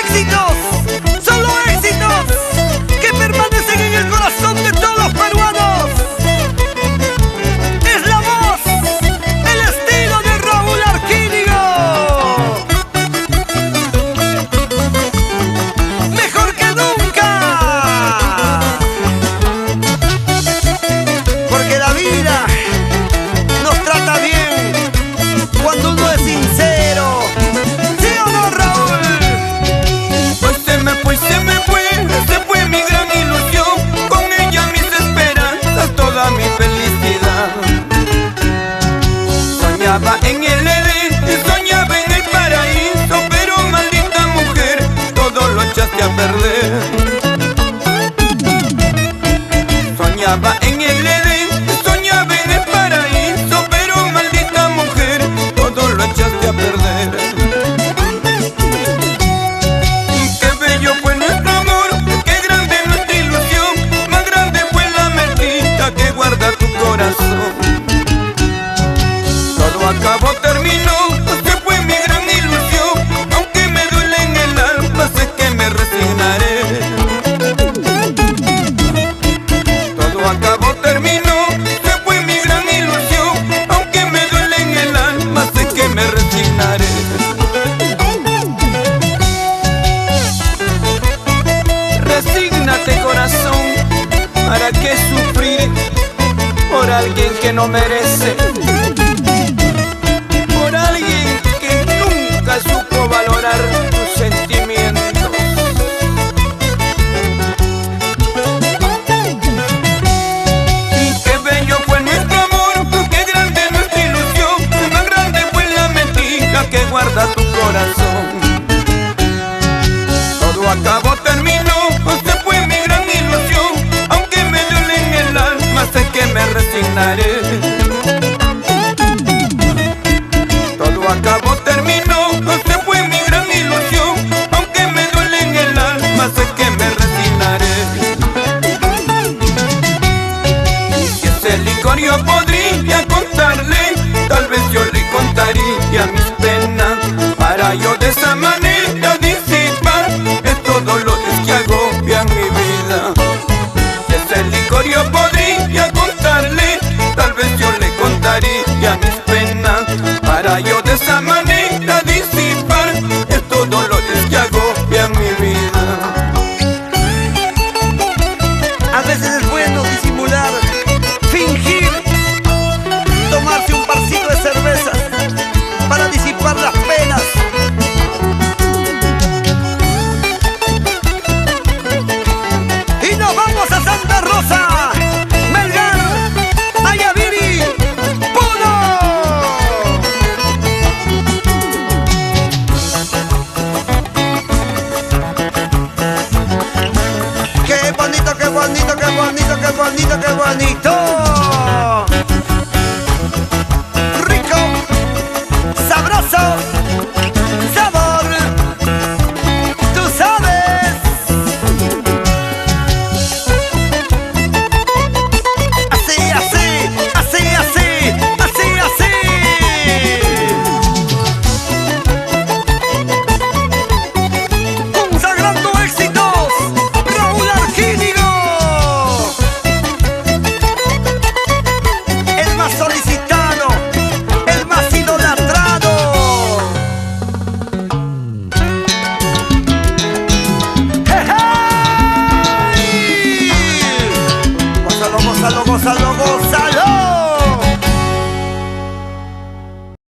Éxitos, solo éxitos, que permanecen en el corazón de todos los peruanos. Es la voz, el estilo de Raúl Arquínigo. Mejor que nunca, porque la vida nos trata bien cuando uno es sincero. ¿Sí o no, Raúl? Pues se fue mi gran ilusión, con ella mis esperanzas, toda mi felicidad. Soñaba en el Edén, soñaba en el paraíso, pero maldita mujer, todo lo echaste a perder. Soñaba en el Edén, soñaba en el paraíso, pero maldita mujer, todo lo echaste a perder. Qué bello fue nuestro amor, qué grande nuestra ilusión, más grande fue la mentira que guarda tu corazón. Todo acabó, terminó, se fue mi gran ilusión, aunque me duele en el alma, sé que me resignaré. Todo acabó, terminó, se fue mi gran ilusión, aunque me duele en el alma, sé que me resignaré. Resígnate, corazón, ¿para qué sufrir por alguien que no merece? Por alguien que nunca supo valorar tus sentimientos. Y qué bello fue nuestro amor, qué grande nuestra ilusión, más grande fue la mentira que guarda tu corazón. Todo acabó, terminó, se fue mi gran ilusión, aunque me duele en el alma, sé que me resignaré. Todo acabó, terminó, se fue mi gran ilusión, aunque me duele en el alma, sé que me resignaré. Si ese licor yo podría contarle, tal vez yo le contaría mis penas, para yo de esa manera disipar estos dolores que agobian mi vida. Si ese licor yo podría contarle, tal vez yo le contaría mis penas, para yo de esa manera